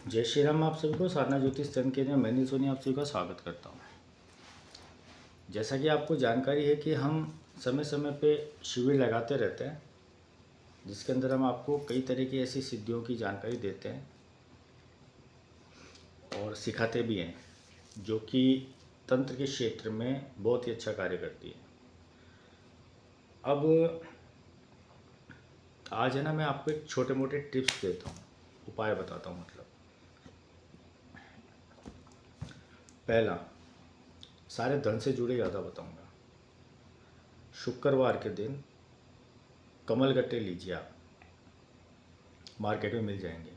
जय श्री राम। आप सभी को साधना ज्योतिष तंत्र के मैं सोनी आप सभी का स्वागत करता हूँ। जैसा कि आपको जानकारी है कि हम समय समय पे शिविर लगाते रहते हैं, जिसके अंदर हम आपको कई तरह की ऐसी सिद्धियों की जानकारी देते हैं और सिखाते भी हैं, जो कि तंत्र के क्षेत्र में बहुत ही अच्छा कार्य करती है। अब आज है ना, मैं आपको एक छोटे मोटे टिप्स देता हूँ, उपाय बताता हूँ। मतलब पहला, सारे धन से जुड़े ज़्यादा बताऊँगा। शुक्रवार के दिन कमल गट्टे लीजिए आप, मार्केट में मिल जाएंगे।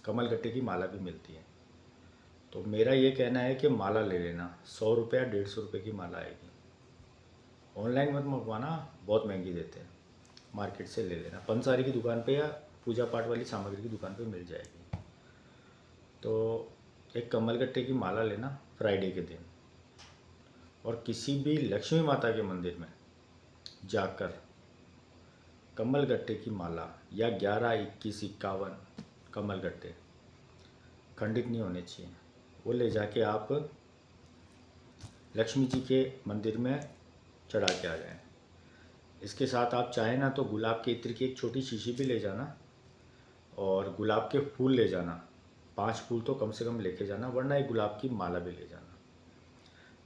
कमल गट्टे की माला भी मिलती है। तो मेरा ये कहना है कि माला ले लेना। 100 रुपये या 150 रुपये की माला आएगी। ऑनलाइन मत मंगवाना, बहुत महंगी देते हैं। मार्केट से ले लेना, पंसारी की दुकान पे या पूजा पाठ वाली सामग्री की दुकान पे मिल जाएगी। तो एक कमल गट्टे की माला लेना फ्राइडे के दिन, और किसी भी लक्ष्मी माता के मंदिर में जाकर कमल गट्टे की माला या 11, 21, 51 कमल गट्टे खंडित नहीं होने चाहिए, वो ले जाके आप लक्ष्मी जी के मंदिर में चढ़ा के आ जाएं। इसके साथ आप चाहें ना तो गुलाब के इत्र की एक छोटी शीशी भी ले जाना, और गुलाब के फूल ले जाना। 5 फूल तो कम से कम लेके जाना, वरना एक गुलाब की माला भी ले जाना।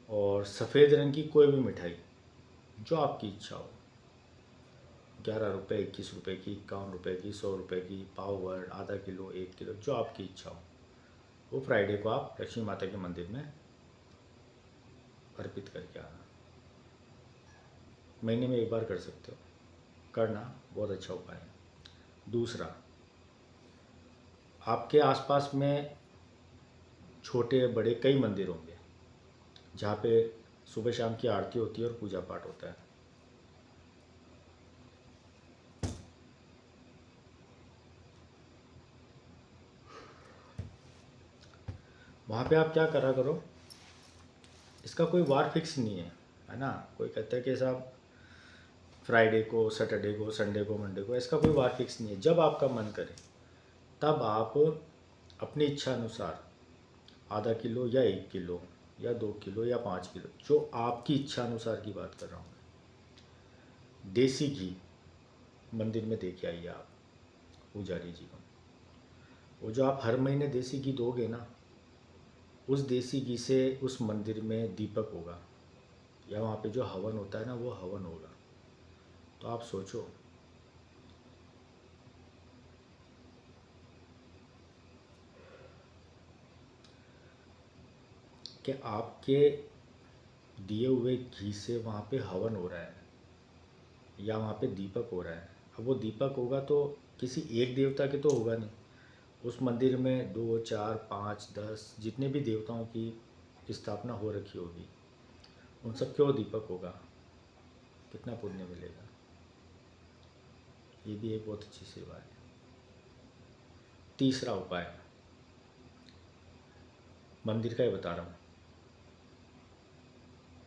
और सफ़ेद रंग की कोई भी मिठाई जो आपकी इच्छा हो, 11 रुपये, 21 रुपये की, 51 रुपये की, 100 रुपये की, पाव भर, आधा किलो, 1 किलो, जो आपकी इच्छा हो, वो फ्राइडे को आप लक्ष्मी माता के मंदिर में अर्पित करके आना। महीने में एक बार कर सकते हो, करना बहुत अच्छा उपाय है। दूसरा, आपके आसपास में छोटे बड़े कई मंदिर होंगे जहाँ पे सुबह शाम की आरती होती है और पूजा पाठ होता है। वहाँ पे आप क्या करा करो, इसका कोई वार फिक्स नहीं है ना। कोई कहता है कि साहब फ्राइडे को, सैटरडे को, संडे को, मंडे को, इसका कोई वार फिक्स नहीं है। जब आपका मन करे तब आप अपनी इच्छा अनुसार आधा किलो या 1 किलो या 2 किलो या 5 किलो, जो आपकी इच्छा अनुसार की बात कर रहा हूँ, देसी घी मंदिर में दे के आइए आप पुजारी जी को। वो जो आप हर महीने देसी घी दोगे ना, उस देसी घी से उस मंदिर में दीपक होगा, या वहाँ पे जो हवन होता है ना, वो हवन होगा। तो आप सोचो, कि आपके दिए हुए घी से वहाँ पे हवन हो रहा है या वहाँ पे दीपक हो रहा है। अब वो दीपक होगा तो किसी एक देवता के तो होगा नहीं, उस मंदिर में 2, 4, 5, 10 जितने भी देवताओं की स्थापना हो रखी होगी, उन सब के वो दीपक होगा। कितना पुण्य मिलेगा। ये भी एक बहुत अच्छी सेवा है। तीसरा उपाय मंदिर का ही बता रहा हूँ।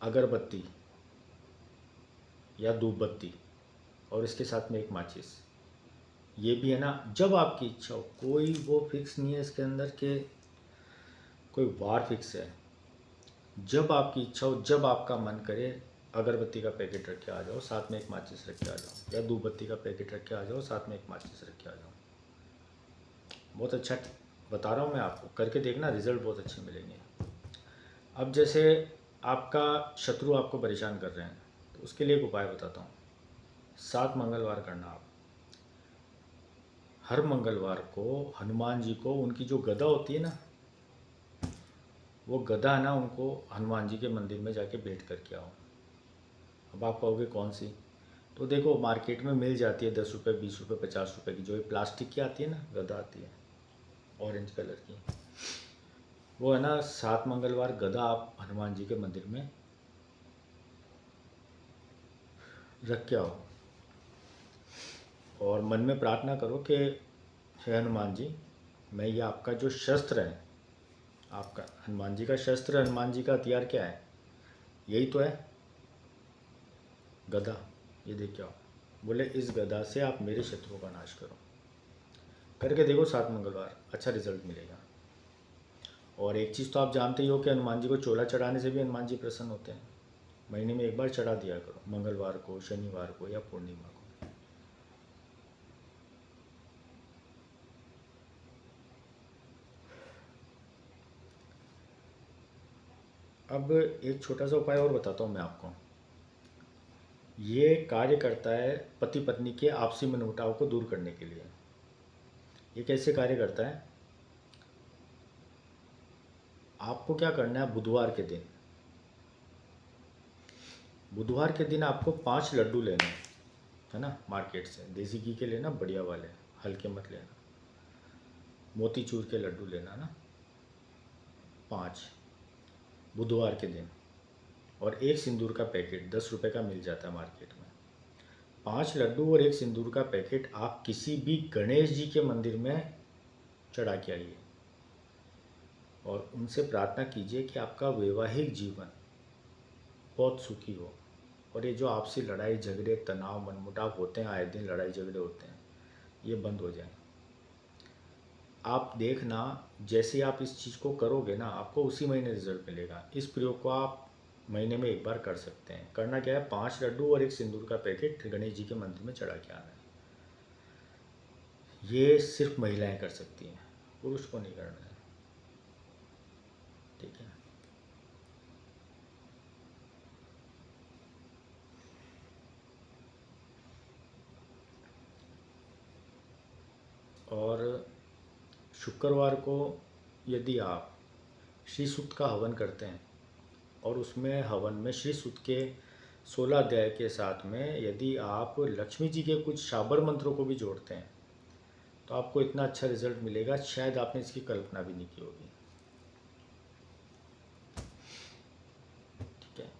अगरबत्ती या धूप बत्ती और इसके साथ में एक माचिस, ये भी है ना, जब आपकी इच्छा हो। कोई वो फिक्स नहीं है इसके अंदर के कोई वार फिक्स है। जब आपकी इच्छा हो, जब आपका मन करे, अगरबत्ती का पैकेट रख के आ जाओ, साथ में एक माचिस रख के आ जाओ, या धूप बत्ती का पैकेट रख के आ जाओ, साथ में एक माचिस रख के आ जाओ। बहुत अच्छा बता रहा हूँ मैं आपको, करके देखना, रिज़ल्ट बहुत अच्छे मिलेंगे। अब जैसे आपका शत्रु आपको परेशान कर रहे हैं, तो उसके लिए एक उपाय बताता हूँ। 7 मंगलवार करना आप। हर मंगलवार को हनुमान जी को, उनकी जो गदा होती है ना, वो गदा है ना, उनको हनुमान जी के मंदिर में जाके भेंट करके आओ। अब आप कहोगे कौन सी? तो देखो, मार्केट में मिल जाती है 10 रुपये, 20 रुपये, 50 रुपये की, जो ये प्लास्टिक की आती है ना, गदा आती है ऑरेंज कलर की। वो है ना, 7 मंगलवार गदा आप हनुमान जी के मंदिर में रख के आओ, और मन में प्रार्थना करो कि हे हनुमान जी, मैं ये आपका जो शस्त्र है, आपका हनुमान जी का शस्त्र, हनुमान जी का हथियार क्या है? यही तो है, गदा। ये देख के आओ। बोले इस गदा से आप मेरे शत्रुओं का नाश करो। करके देखो 7 मंगलवार, अच्छा रिजल्ट मिलेगा। और एक चीज़ तो आप जानते ही हो कि हनुमान जी को चोला चढ़ाने से भी हनुमान जी प्रसन्न होते हैं। महीने में एक बार चढ़ा दिया करो, मंगलवार को, शनिवार को या पूर्णिमा को। अब एक छोटा सा उपाय और बताता हूँ मैं आपको। ये कार्य करता है पति पत्नी के आपसी मनमुटाव को दूर करने के लिए। ये कैसे कार्य करता है? आपको क्या करना है, बुधवार के दिन आपको 5 लड्डू लेने हैं, है ना, मार्केट से देसी घी के लेना, बढ़िया वाले, हल्के मत लेना, मोतीचूर के लड्डू लेना ना, 5 बुधवार के दिन। और एक सिंदूर का पैकेट 10 रुपये का मिल जाता है मार्केट में। 5 लड्डू और एक सिंदूर का पैकेट आप किसी भी गणेश जी के मंदिर में चढ़ा के आइए और उनसे प्रार्थना कीजिए कि आपका वैवाहिक जीवन बहुत सुखी हो और ये जो आपसी लड़ाई झगड़े, तनाव, मनमुटाव होते हैं, आए दिन लड़ाई झगड़े होते हैं, ये बंद हो जाए। आप देखना, जैसे आप इस चीज़ को करोगे ना, आपको उसी महीने रिजल्ट मिलेगा। इस प्रयोग को आप महीने में एक बार कर सकते हैं। करना क्या है, 5 लड्डू और एक सिंदूर का पैकेट गणेश जी के मंदिर में चढ़ा के आना है। ये सिर्फ महिलाएं कर सकती हैं, पुरुष को नहीं करना है, ठीक है। और शुक्रवार को यदि आप श्री सूक्त का हवन करते हैं और उसमें हवन में श्री सूक्त के 16 अध्याय के साथ में यदि आप लक्ष्मी जी के कुछ शाबर मंत्रों को भी जोड़ते हैं तो आपको इतना अच्छा रिजल्ट मिलेगा, शायद आपने इसकी कल्पना भी नहीं की होगी, ठीक है।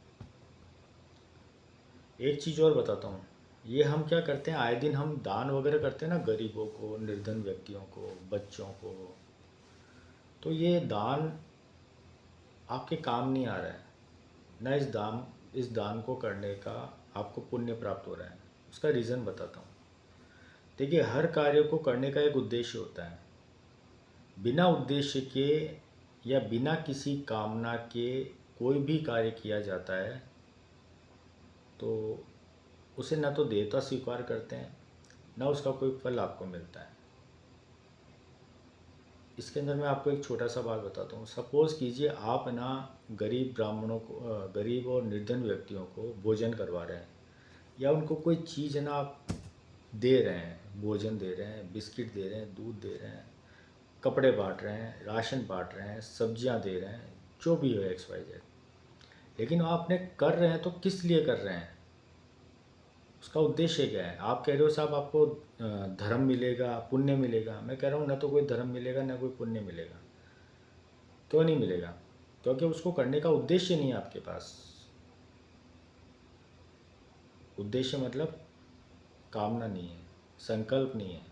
एक चीज़ और बताता हूँ, ये हम क्या करते हैं, आए दिन हम दान वगैरह करते हैं ना, गरीबों को, निर्धन व्यक्तियों को, बच्चों को, तो ये दान आपके काम नहीं आ रहा है ना। इस दान को करने का आपको पुण्य प्राप्त हो रहा है। उसका रीज़न बताता हूँ। देखिए, हर कार्य को करने का एक उद्देश्य होता है। बिना उद्देश्य के या बिना किसी कामना के कोई भी कार्य किया जाता है तो उसे ना तो देवता स्वीकार करते हैं, ना उसका कोई फल आपको मिलता है। इसके अंदर मैं आपको एक छोटा सा बात बताता हूँ। सपोज़ कीजिए आप ना गरीब ब्राह्मणों को, गरीब और निर्धन व्यक्तियों को भोजन करवा रहे हैं या उनको कोई चीज़ ना आप दे रहे हैं, भोजन दे रहे हैं, बिस्किट दे रहे हैं, दूध दे रहे हैं, कपड़े बांट रहे हैं, राशन बांट रहे हैं, सब्जियां दे रहे हैं, जो भी हो XYZ। लेकिन आपने कर रहे हैं तो किस लिए कर रहे हैं, उसका उद्देश्य क्या है? आप कह रहे हो साहब आपको धर्म मिलेगा, पुण्य मिलेगा। मैं कह रहा हूँ ना तो कोई धर्म मिलेगा ना कोई पुण्य मिलेगा। क्यों नहीं मिलेगा? क्योंकि उसको करने का उद्देश्य नहीं है आपके पास। उद्देश्य मतलब कामना नहीं है, संकल्प नहीं है।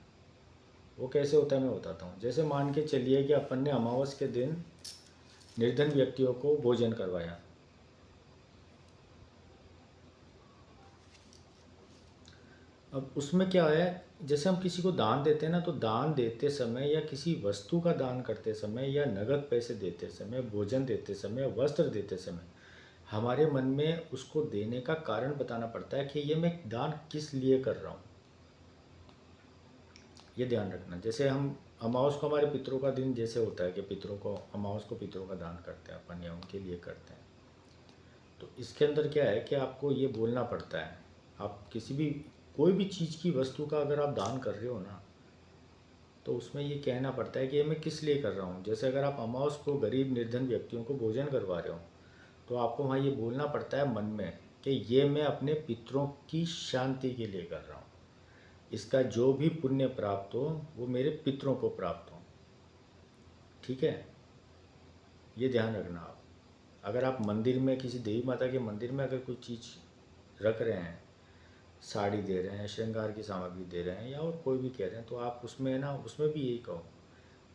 वो कैसे होता है मैं बताता हूँ। जैसे मान के चलिए कि अपन ने अमावस के दिन निर्धन व्यक्तियों को भोजन करवाया, अब उसमें क्या है, जैसे हम किसी को दान देते हैं ना, तो दान देते समय या किसी वस्तु का दान करते समय या नगद पैसे देते समय, भोजन देते समय, वस्त्र देते समय हमारे मन में उसको देने का कारण बताना पड़ता है कि ये मैं दान किस लिए कर रहा हूँ। ये ध्यान रखना। जैसे हम अमावस को हमारे पितरों का दिन जैसे होता है कि पितरों को अमावस को पितरों का दान करते हैं अपन या उनके लिए करते हैं, तो इसके अंदर क्या है कि आपको ये बोलना पड़ता है। आप किसी भी कोई भी चीज़ की वस्तु का अगर आप दान कर रहे हो ना, तो उसमें ये कहना पड़ता है कि ये मैं किस लिए कर रहा हूँ। जैसे अगर आप अमावस को गरीब निर्धन व्यक्तियों को भोजन करवा रहे हो तो आपको वहाँ ये बोलना पड़ता है मन में कि ये मैं अपने पितरों की शांति के लिए कर रहा हूँ। इसका जो भी पुण्य प्राप्त हो वो मेरे पितरों को प्राप्त हो, ठीक है। ये ध्यान रखना आप। अगर आप मंदिर में किसी देवी माता के मंदिर में अगर कोई चीज़ रख रहे हैं, साड़ी दे रहे हैं, श्रृंगार की सामग्री दे रहे हैं या और कोई भी कह रहे हैं, तो आप उसमें ना, उसमें भी यही कहो,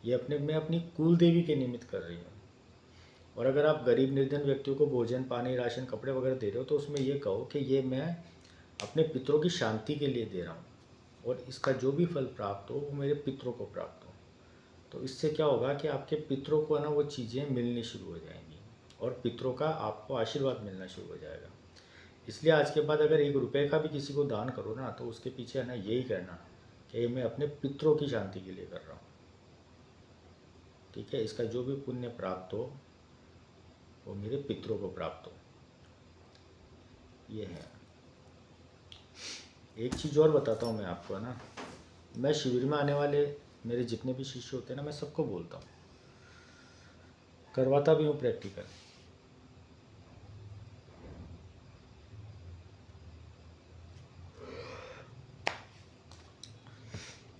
ये मैं अपनी कुल देवी के निमित्त कर रही हूँ। और अगर आप गरीब निर्धन व्यक्तियों को भोजन, पानी, राशन, कपड़े वगैरह दे रहे हो तो उसमें ये कहो कि ये मैं अपने पितरों की शांति के लिए दे रहा हूँ और इसका जो भी फल प्राप्त हो वो मेरे पितरों को प्राप्त हो। तो इससे क्या होगा कि आपके पितरों को है ना वो चीज़ें मिलनी शुरू हो जाएंगी और पितरों का आपको आशीर्वाद मिलना शुरू हो जाएगा। इसलिए आज के बाद अगर 1 रुपये का भी किसी को दान करो ना तो उसके पीछे है ना यही कहना कि ये मैं अपने पितरों की शांति के लिए कर रहा हूँ। ठीक है, इसका जो भी पुण्य प्राप्त हो वो मेरे पितरों को प्राप्त हो। ये है। एक चीज़ और बताता हूँ मैं आपको, है ना, मैं शिविर में आने वाले मेरे जितने भी शिष्य होते हैं ना, मैं सबको बोलता हूँ, करवाता भी हूँ प्रैक्टिकल।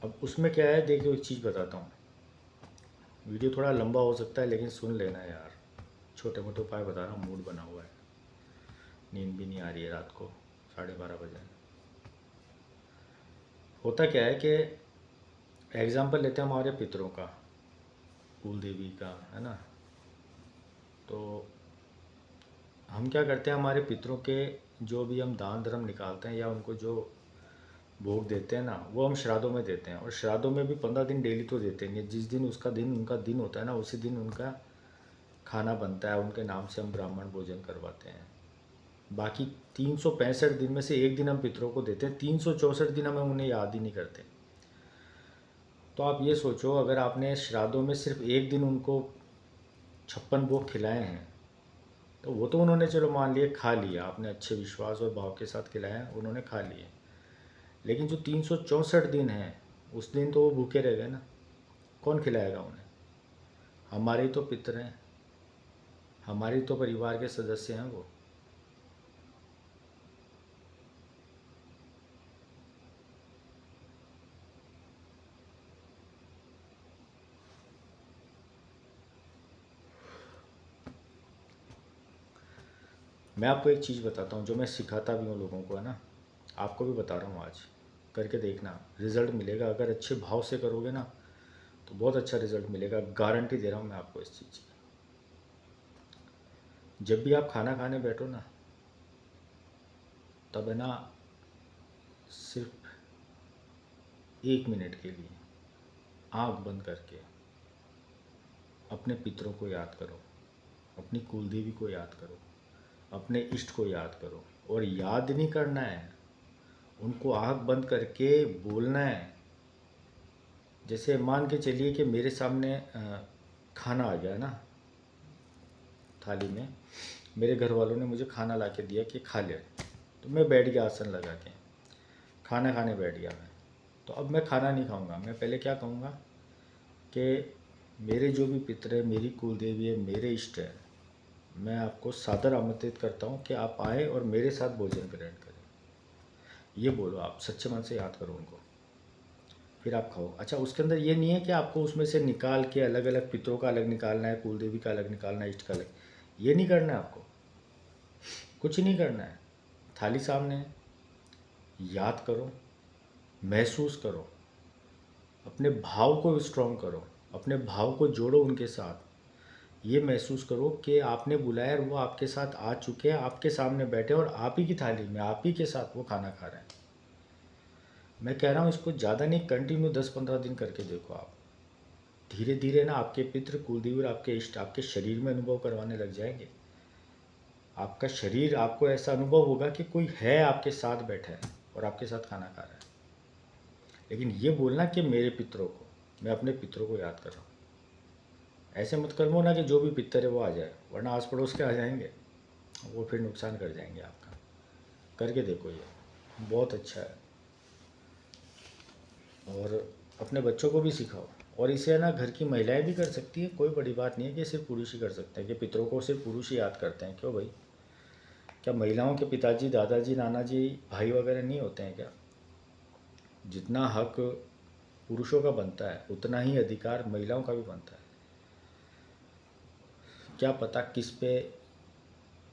अब उसमें क्या है, देखो एक चीज़ बताता हूँ, वीडियो थोड़ा लंबा हो सकता है लेकिन सुन लेना यार, छोटे मोटे उपाय बता रहा हूँ। मूड बना हुआ है, नींद भी नहीं आ रही है, रात को 12:30 बजे। होता क्या है कि एग्ज़ाम्पल लेते हैं हमारे पितरों का, कुल देवी का, है ना। तो हम क्या करते हैं, हमारे पितरों के जो भी हम दान धर्म निकालते हैं या उनको जो भोग देते हैं ना, वो हम श्राद्धों में देते हैं। और श्राद्धों में भी 15 दिन डेली तो देते हैं। जिस दिन उसका दिन उनका दिन होता है ना, उसी दिन उनका खाना बनता है, उनके नाम से हम ब्राह्मण भोजन करवाते हैं। बाकी 365 दिन में से एक दिन हम पितरों को देते हैं, 364 दिन हम उन्हें याद ही नहीं करते। तो आप ये सोचो, अगर आपने श्राद्धों में सिर्फ एक दिन उनको 56 भोग खिलाए हैं, तो वो तो उन्होंने चलो मान लिए खा लिया, आपने अच्छे विश्वास और भाव के साथ खिलाया, उन्होंने खा लिए। लेकिन जो 364 दिन हैं उस दिन तो वो भूखे रह गए ना, कौन खिलाएगा उन्हें? हमारे ही तो पितर हैं, हमारे ही तो परिवार के सदस्य हैं वो। मैं आपको एक चीज़ बताता हूँ जो मैं सिखाता भी हूँ लोगों को, है ना, आपको भी बता रहा हूँ, आज करके देखना, रिज़ल्ट मिलेगा। अगर अच्छे भाव से करोगे ना तो बहुत अच्छा रिज़ल्ट मिलेगा, गारंटी दे रहा हूँ मैं आपको इस चीज़ की। जब भी आप खाना खाने बैठो ना, तब है ना सिर्फ 1 मिनट के लिए आँख बंद करके अपने पितरों को याद करो, अपनी कुलदेवी को याद करो, अपने इष्ट को याद करो। और याद नहीं करना है, उनको आँख बंद करके बोलना है। जैसे मान के चलिए कि मेरे सामने खाना आ गया ना थाली में, मेरे घर वालों ने मुझे खाना ला के दिया कि खा ले, तो मैं बैठ गया आसन लगा के, खाना खाने बैठ गया मैं। तो अब मैं खाना नहीं खाऊंगा, मैं पहले क्या कहूँगा कि मेरे जो भी पितर है, मेरी कुलदेवी है, मेरे इष्ट है, मैं आपको सादर आमंत्रित करता हूँ कि आप आए और मेरे साथ भोजन ग्रहण करें। ये बोलो, आप सच्चे मन से याद करो उनको, फिर आप खाओ। अच्छा, उसके अंदर ये नहीं है कि आपको उसमें से निकाल के अलग अलग पितरों का अलग निकालना है, कुलदेवी का अलग निकालना है, इष्ट का अलग, ये नहीं करना है आपको, कुछ नहीं करना है। थाली सामने है, याद करो, महसूस करो, अपने भाव को स्ट्रॉन्ग करो, अपने भाव को जोड़ो उनके साथ। ये महसूस करो कि आपने बुलाया और वो आपके साथ आ चुके हैं, आपके सामने बैठे और आप ही की थाली में आप ही के साथ वो खाना खा रहे हैं। मैं कह रहा हूँ इसको ज़्यादा नहीं, कंटिन्यू 10-15 दिन करके देखो आप। धीरे धीरे ना आपके पितृ, कुलदेवी और आपके इष्ट आपके शरीर में अनुभव करवाने लग जाएंगे। आपका शरीर, आपको ऐसा अनुभव होगा कि कोई है आपके साथ बैठा है और आपके साथ खाना खा रहा है। लेकिन ये बोलना कि मेरे पितरों को, मैं अपने पितरों को याद कर रहा हूँ। ऐसे मत करो ना कि जो भी पितर है वो आ जाए, वरना आस पड़ोस के आ जाएंगे, वो फिर नुकसान कर जाएंगे आपका। करके देखो, ये बहुत अच्छा है। और अपने बच्चों को भी सिखाओ। और इसे ना घर की महिलाएं भी कर सकती है, कोई बड़ी बात नहीं है कि सिर्फ पुरुष ही कर सकते हैं, कि पितरों को सिर्फ पुरुष ही याद करते हैं। क्यों भाई, क्या महिलाओं के पिताजी, दादाजी, नाना जी, भाई वगैरह नहीं होते हैं क्या? जितना हक पुरुषों का बनता है उतना ही अधिकार महिलाओं का भी बनता है। क्या पता किस पे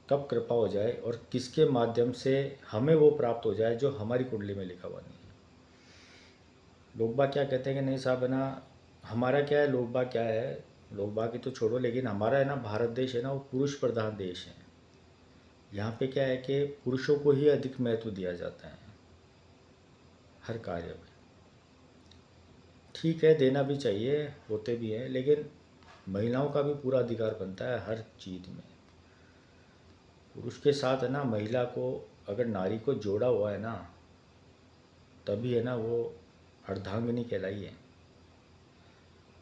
कब कृपा हो जाए और किसके माध्यम से हमें वो प्राप्त हो जाए जो हमारी कुंडली में लिखा हुआ नहीं है। लोग बाग क्या कहते हैं कि नहीं साहब, है ना, हमारा क्या है, लोग बाग क्या है, लोग बाग की तो छोड़ो, लेकिन हमारा है ना भारत देश है ना, वो पुरुष प्रधान देश है। यहाँ पे क्या है कि पुरुषों को ही अधिक महत्व दिया जाता है हर कार्य में। ठीक है, देना भी चाहिए, होते भी हैं, लेकिन महिलाओं का भी पूरा अधिकार बनता है हर चीज़ में। पुरुष के साथ है ना, महिला को अगर नारी को जोड़ा हुआ है ना, तभी है ना वो अर्धांगिनी कहलाई है।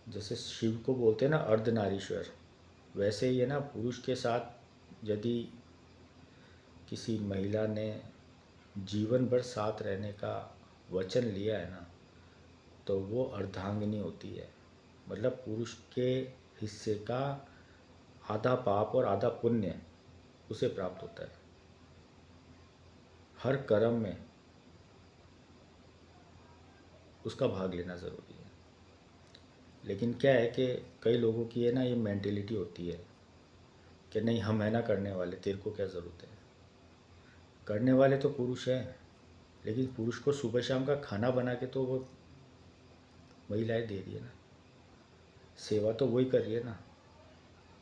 जैसे शिव को बोलते हैं ना अर्धनारीश्वर, वैसे ही है ना पुरुष के साथ यदि किसी महिला ने जीवन भर साथ रहने का वचन लिया है ना, तो वो अर्धांगिनी होती है। मतलब पुरुष के हिस्से का आधा पाप और आधा पुण्य उसे प्राप्त होता है। हर कर्म में उसका भाग लेना ज़रूरी है। लेकिन क्या है कि कई लोगों की है ना ये मेंटेलिटी होती है कि नहीं, हम है ना करने वाले, तेरे को क्या ज़रूरत है। करने वाले तो पुरुष हैं, लेकिन पुरुष को सुबह शाम का खाना बना के तो वो महिलाएं दे रही है ना, सेवा तो वही कर रही है ना।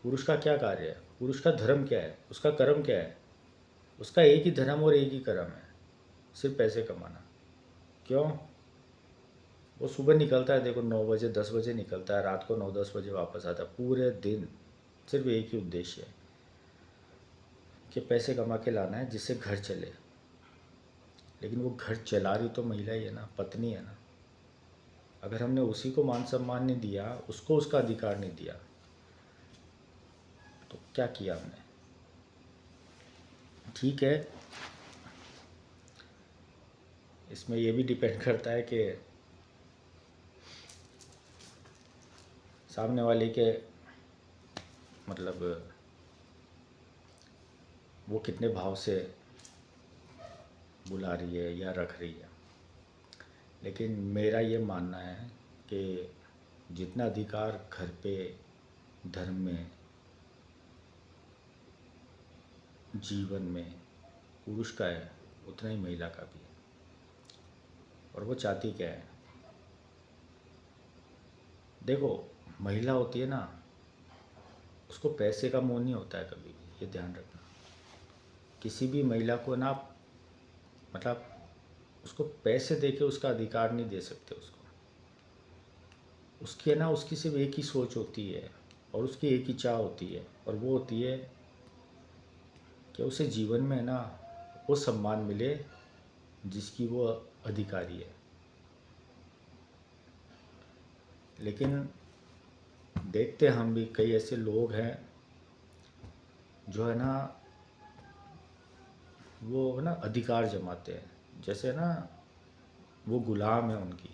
पुरुष का क्या कार्य है, पुरुष का धर्म क्या है, उसका कर्म क्या है? उसका एक ही धर्म और एक ही कर्म है, सिर्फ पैसे कमाना। क्यों? वो सुबह निकलता है, देखो 9 बजे 10 बजे निकलता है, रात को 9-10 बजे वापस आता है। पूरे दिन सिर्फ एक ही उद्देश्य है कि पैसे कमा के लाना है जिससे घर चले। लेकिन वो घर चला रही तो महिला ही है ना, पत्नी है ना। अगर हमने उसी को मान सम्मान नहीं दिया, उसको उसका अधिकार नहीं दिया, तो क्या किया हमने? ठीक है, इसमें ये भी डिपेंड करता है कि सामने वाले के मतलब वो कितने भाव से बुला रही है या रख रही है। लेकिन मेरा ये मानना है कि जितना अधिकार घर पे, धर्म में, जीवन में पुरुष का है, उतना ही महिला का भी है। और वो चाहती क्या है? देखो, महिला होती है ना, उसको पैसे का मोह नहीं होता है कभी भी, ये ध्यान रखना। किसी भी महिला को ना, मतलब उसको पैसे दे के उसका अधिकार नहीं दे सकते उसको। उसकी है ना, उसकी सिर्फ एक ही सोच होती है और उसकी एक ही चाह होती है, और वो होती है कि उसे जीवन में है ना वो सम्मान मिले जिसकी वो अधिकारी है। लेकिन देखते हम भी कई ऐसे लोग हैं जो है ना वो है ना अधिकार जमाते हैं, जैसे ना वो गुलाम है उनकी।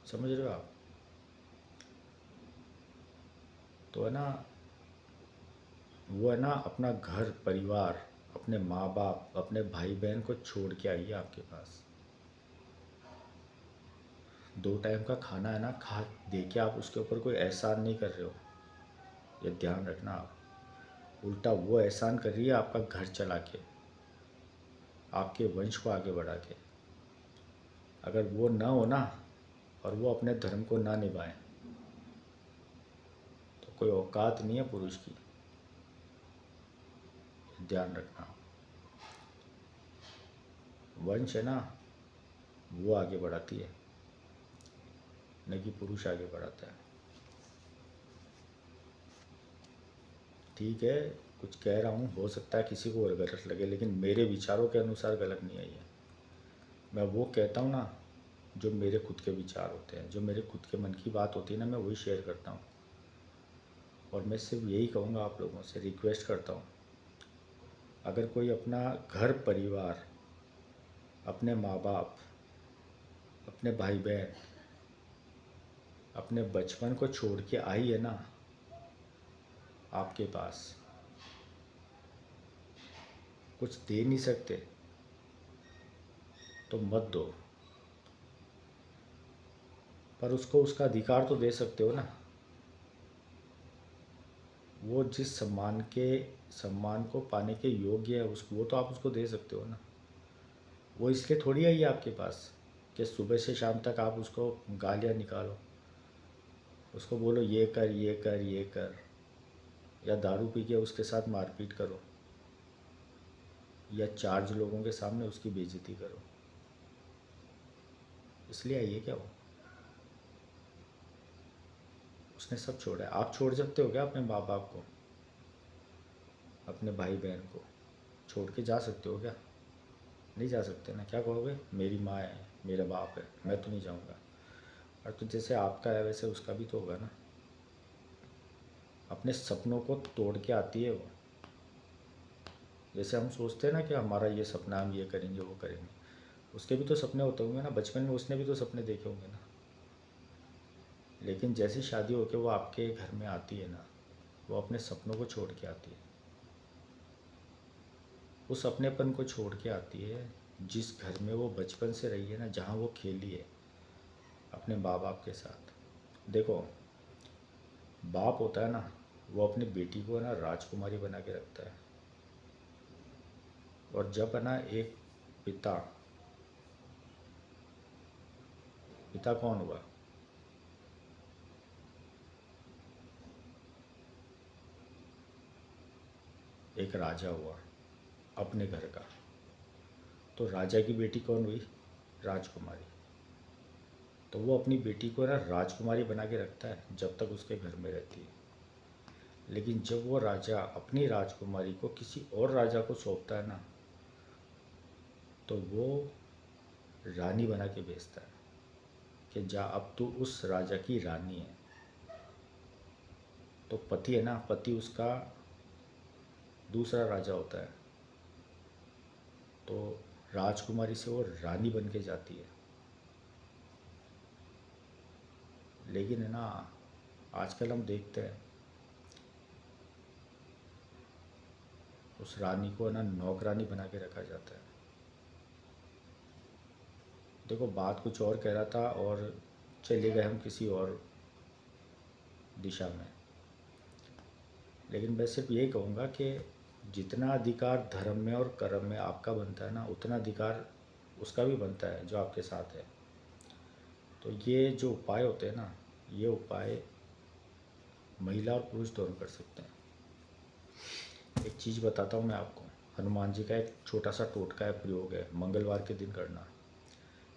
समझ रहे हो आप? तो है ना वो है ना अपना घर परिवार, अपने माँ बाप, अपने भाई बहन को छोड़ के आई है आपके पास। 2 टाइम का खाना है ना खा दे के आप उसके ऊपर कोई एहसान नहीं कर रहे हो, ये ध्यान रखना आप। उल्टा वो एहसान कर रही है आपका घर चला के, आपके वंश को आगे बढ़ा के। अगर वो ना हो ना, और वो अपने धर्म को ना निभाएं, तो कोई औकात नहीं है पुरुष की, ध्यान रखना। वंश है ना वो आगे बढ़ाती है, न कि पुरुष आगे बढ़ाता है। ठीक है, कुछ कह रहा हूँ, हो सकता है किसी को गलत लगे, लेकिन मेरे विचारों के अनुसार गलत नहीं है ये। मैं वो कहता हूँ ना जो मेरे खुद के विचार होते हैं, जो मेरे खुद के मन की बात होती है ना, मैं वही शेयर करता हूँ। और मैं सिर्फ यही कहूँगा, आप लोगों से रिक्वेस्ट करता हूँ, अगर कोई अपना घर परिवार, अपने माँ बाप, अपने भाई बहन, अपने बचपन को छोड़ के आई है ना आपके पास, कुछ दे नहीं सकते तो मत दो, पर उसको उसका अधिकार तो दे सकते हो ना। वो जिस सम्मान को पाने के योग्य है उसको, वो तो आप उसको दे सकते हो ना। वो इसलिए थोड़ी आई है आपके पास कि सुबह से शाम तक आप उसको गालियाँ निकालो, उसको बोलो ये कर ये कर ये कर, या दारू पी के उसके साथ मारपीट करो, या 4 लोगों के सामने उसकी बेइज्जती करो। इसलिए आई है क्या वो? उसने सब छोड़ा है। आप छोड़ सकते हो क्या अपने माँ बाप को, अपने भाई बहन को छोड़ के जा सकते हो क्या? नहीं जा सकते ना। क्या कहोगे, मेरी माँ है, मेरा बाप है, मैं तो नहीं जाऊँगा। और तो जैसे आपका है वैसे उसका भी तो होगा ना। अपने सपनों को तोड़ के आती है वो। जैसे हम सोचते हैं ना कि हमारा ये सपना, हम ये करेंगे वो करेंगे, उसके भी तो सपने होते होंगे ना। बचपन में उसने भी तो सपने देखे होंगे ना। लेकिन जैसी शादी होके वो आपके घर में आती है ना, वो अपने सपनों को छोड़ के आती है। उस अपनेपन को छोड़ के आती है जिस घर में वो बचपन से रही है ना, जहाँ वो खेली है अपने माँ बाप के साथ। देखो, बाप होता है ना, वो अपनी बेटी को ना राजकुमारी बना के रखता है। और जब है ना एक पिता, पिता कौन हुआ? एक राजा हुआ अपने घर का। तो राजा की बेटी कौन हुई? राजकुमारी। तो वो अपनी बेटी को ना राजकुमारी बना के रखता है जब तक उसके घर में रहती है। लेकिन जब वो राजा अपनी राजकुमारी को किसी और राजा को सौंपता है ना, तो वो रानी बना के भेजता है कि जा अब तू उस राजा की रानी है। तो पति है ना, पति उसका दूसरा राजा होता है। तो राजकुमारी से वो रानी बन के जाती है। लेकिन है ना, आजकल हम देखते हैं उस रानी को है ना नौकरानी बना के रखा जाता है। देखो, बात कुछ और कह रहा था और चले गए हम किसी और दिशा में। लेकिन मैं सिर्फ यही कहूँगा कि जितना अधिकार धर्म में और कर्म में आपका बनता है ना, उतना अधिकार उसका भी बनता है जो आपके साथ है। तो ये जो उपाय होते हैं ना, ये उपाय महिला और पुरुष दोनों कर सकते हैं। एक चीज़ बताता हूँ मैं आपको। हनुमान जी का एक छोटा सा टोटका है, प्रयोग है, मंगलवार के दिन करना।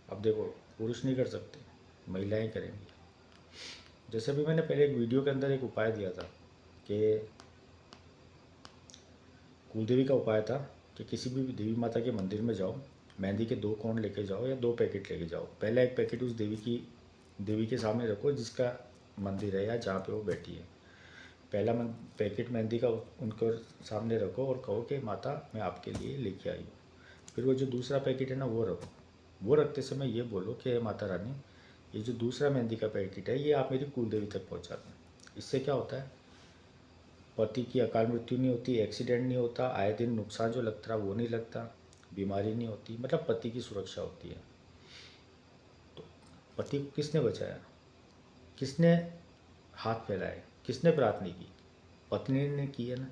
अब देखो, पुरुष नहीं कर सकते, महिलाएं करेंगी। जैसे भी मैंने पहले एक वीडियो के अंदर एक उपाय दिया था कि कुलदेवी का उपाय था कि किसी भी देवी माता के मंदिर में जाओ, मेहंदी के 2 कोण लेके जाओ या 2 पैकेट लेके जाओ। पहला एक पैकेट उस देवी के सामने रखो जिसका मंदिर है या जहाँ पे वो बैठी है। पहला पैकेट मेहंदी का उनके सामने रखो और कहो कि माता मैं आपके लिए लेके आई हूँ। फिर वो जो दूसरा पैकेट है ना वो रखो। वो रखते समय ये बोलो कि माता रानी, ये जो दूसरा मेहंदी का पैकेट है ये आप मेरी कुलदेवी तक पहुँचा दें। इससे क्या होता है, पति की अकाल मृत्यु नहीं होती, एक्सीडेंट नहीं होता, आए दिन नुकसान जो लगता है वो नहीं लगता, बीमारी नहीं होती, मतलब पति की सुरक्षा होती है। तो पति को किसने बचाया, किसने हाथ फैलाए, किसने प्रार्थना की? पत्नी ने की है ना।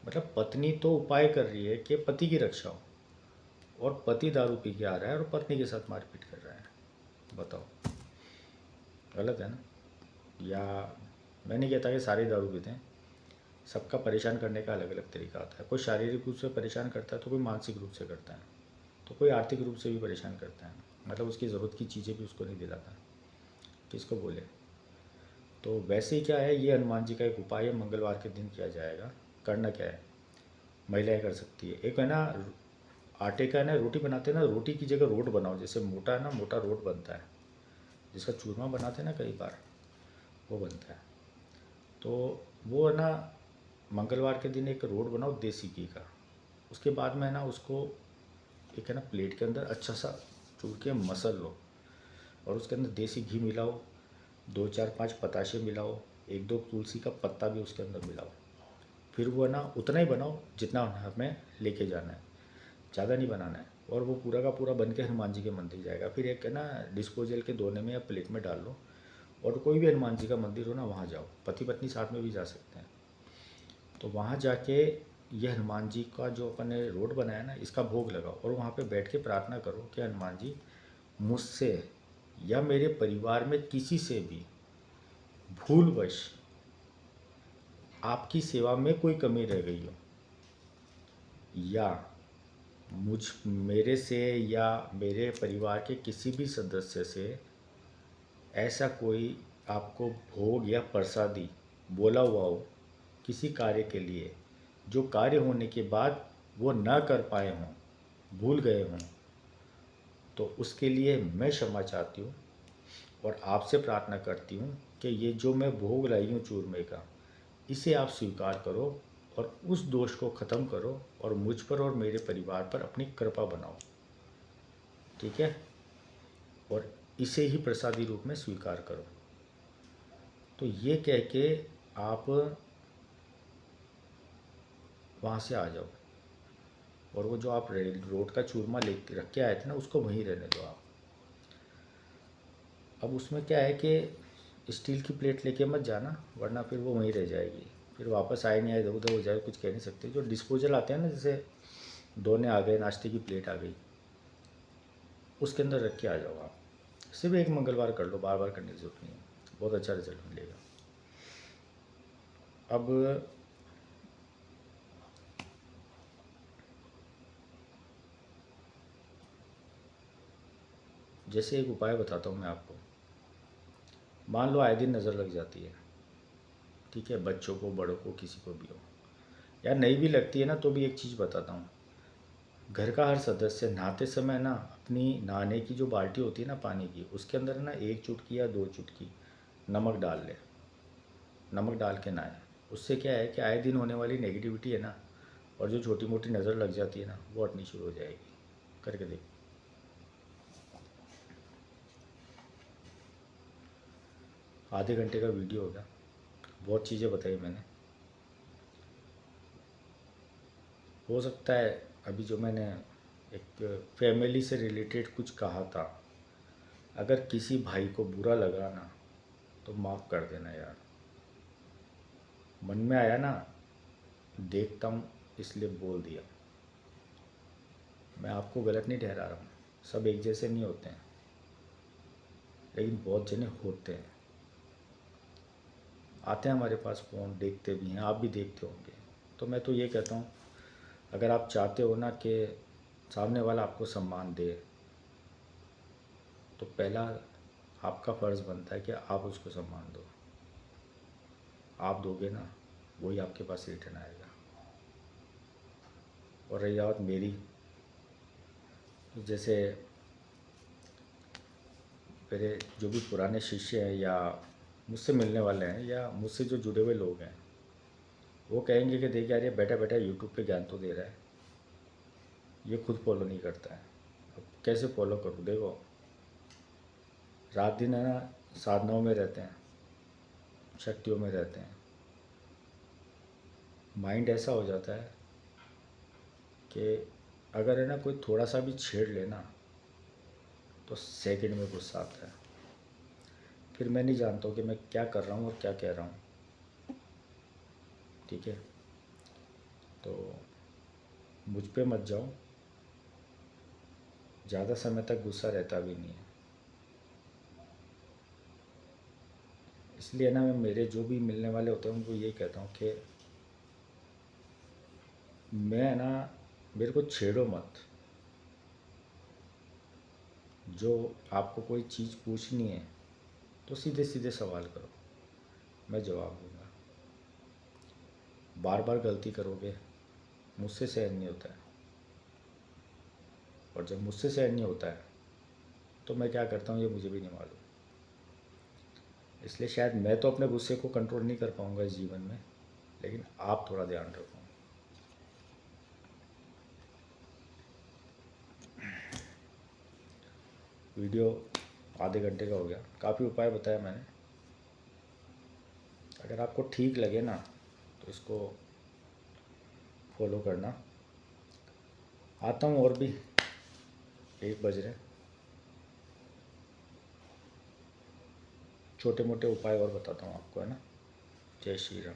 मतलब पत्नी तो उपाय कर रही है कि पति की रक्षा हो, और पति दारू पी के आ रहा है और पत्नी के साथ मारपीट कर रहा है। बताओ, गलत है ना? या मैं नहीं कहता कि सारे दारू पीते हैं, सबका परेशान करने का अलग अलग तरीका आता है। कोई शारीरिक रूप से परेशान करता है तो कोई मानसिक रूप से करता है, तो कोई आर्थिक रूप से भी परेशान करता है, मतलब उसकी ज़रूरत की चीज़ें भी उसको नहीं दिलाता। किसको बोले? तो वैसे ही क्या है, ये हनुमान जी का एक उपाय है, मंगलवार के दिन किया जाएगा। करना क्या है, महिलाएं कर सकती है। एक है ना, आटे का है ना रोटी बनाते हैं ना, रोटी की जगह रोट बनाओ। जैसे मोटा है ना, मोटा रोट बनता है जिसका चूरमा बनाते हैं ना कई बार, वो बनता है। तो वो है ना, मंगलवार के दिन एक रोट बनाओ देसी घी का। उसके बाद में है ना उसको एक है ना प्लेट के अंदर अच्छा सा चूर के मसल लो, और उसके अंदर देसी घी मिलाओ, 2 4 5 पताशे मिलाओ, 1 2 तुलसी का पत्ता भी उसके अंदर मिलाओ। फिर वो है ना उतना ही बनाओ जितना हमें लेके जाना है, ज़्यादा नहीं बनाना है। और वो पूरा का पूरा बन के हनुमान जी के मंदिर जाएगा। फिर एक है ना डिस्पोजल के दोने में या प्लेट में डाल लो, और कोई भी हनुमान जी का मंदिर हो ना वहाँ जाओ, पति पत्नी साथ में भी जा सकते हैं। तो वहाँ जाके ये हनुमान जी का जो अपन ने रोड बनाया ना, इसका भोग लगाओ, और वहाँ पे बैठ के प्रार्थना करो कि हनुमान जी, मुझसे या मेरे परिवार में किसी से भी भूलवश आपकी सेवा में कोई कमी रह गई हो, या मेरे से या मेरे परिवार के किसी भी सदस्य से ऐसा कोई आपको भोग या प्रसादी बोला हुआ हो किसी कार्य के लिए, जो कार्य होने के बाद वो न कर पाए हों, भूल गए हों, तो उसके लिए मैं क्षमा चाहती हूँ और आपसे प्रार्थना करती हूँ कि ये जो मैं भोग लाई हूँ चूरमे का, इसे आप स्वीकार करो और उस दोष को ख़त्म करो और मुझ पर और मेरे परिवार पर अपनी कृपा बनाओ। ठीक है? और इसे ही प्रसादी रूप में स्वीकार करो। तो ये कह के आप वहाँ से आ जाओ और वो जो आप रोड का चूरमा ले रख के आए थे ना, उसको वहीं रहने दो आप। अब उसमें क्या है कि स्टील की प्लेट लेके मत जाना, वरना फिर वो वहीं रह जाएगी, फिर वापस आए नहीं आए, इधर उधर हो जाए, कुछ कह नहीं सकते। जो डिस्पोजल आते हैं ना, जैसे दोने आ गए, नाश्ते की प्लेट आ गई, उसके अंदर रख के आ जाओ आप। सिर्फ एक मंगलवार कर लो, बार बार करने की जरूरत नहीं है, बहुत अच्छा रिजल्ट मिलेगा। अब जैसे एक उपाय बताता हूँ मैं आपको। मान लो आए दिन नज़र लग जाती है, ठीक है, बच्चों को, बड़ों को, किसी को भी हो, यार नहीं भी लगती है ना, तो भी एक चीज़ बताता हूँ। घर का हर सदस्य नहाते समय ना, अपनी नहाने की जो बाल्टी होती है ना पानी की, उसके अंदर ना 1 चुटकी या 2 चुटकी नमक डाल ले, नमक डाल के नहाए। उससे क्या है कि आए दिन होने वाली नेगेटिविटी है ना, और जो छोटी मोटी नज़र लग जाती है ना, वो हटनी शुरू हो जाएगी। करके देख। आधे घंटे का वीडियो होगा, बहुत चीज़ें बताई मैंने। हो सकता है अभी जो मैंने एक फैमिली से रिलेटेड कुछ कहा था, अगर किसी भाई को बुरा लगा ना, तो माफ़ कर देना यार। मन में आया ना, देखता हूँ इसलिए बोल दिया। मैं आपको गलत नहीं ठहरा रहा हूँ, सब एक जैसे नहीं होते हैं, लेकिन बहुत जने होते हैं। आते हैं हमारे पास फ़ोन, देखते भी हैं, आप भी देखते होंगे। तो मैं तो ये कहता हूँ, अगर आप चाहते हो ना कि सामने वाला आपको सम्मान दे, तो पहला आपका फ़र्ज़ बनता है कि आप उसको सम्मान दो। आप दोगे ना, वही आपके पास रिटर्न आएगा। और रही बात मेरी, तो जैसे मेरे जो भी पुराने शिष्य हैं या मुझसे मिलने वाले हैं या मुझसे जो जुड़े हुए लोग हैं, वो कहेंगे कि देख यार, ये बैठा बैठा यूट्यूब पे ज्ञान तो दे रहा है, ये खुद फॉलो नहीं करता है। अब कैसे फॉलो करूँ? देखो, रात दिन है ना, साधनाओं में रहते हैं, शक्तियों में रहते हैं, माइंड ऐसा हो जाता है कि अगर है ना कोई थोड़ा सा भी छेड़ लेना, तो सेकंड में गुस्सा आता है। फिर मैं नहीं जानता हूँ कि मैं क्या कर रहा हूँ और क्या कह रहा हूँ। ठीक है? तो मुझ पे मत जाओ, ज़्यादा समय तक गुस्सा रहता भी नहीं है। इसलिए ना मैं मेरे जो भी मिलने वाले होते हैं उनको ये कहता हूँ कि मैं ना, मेरे को छेड़ो मत। जो आपको कोई चीज़ पूछनी है तो सीधे सीधे सवाल करो, मैं जवाब दूंगा। बार बार गलती करोगे, मुझसे सहन नहीं होता है। और जब मुझसे सहन नहीं होता है तो मैं क्या करता हूँ ये मुझे भी नहीं मालूम। इसलिए शायद मैं तो अपने गुस्से को कंट्रोल नहीं कर पाऊँगा इस जीवन में, लेकिन आप थोड़ा ध्यान रखो। वीडियो आधे घंटे का हो गया, काफ़ी उपाय बताया मैंने। अगर आपको ठीक लगे ना, तो इसको फॉलो करना। आता हूँ, और भी 1 बज रहे, छोटे मोटे उपाय और बताता हूँ आपको, है ना। जय श्री राम।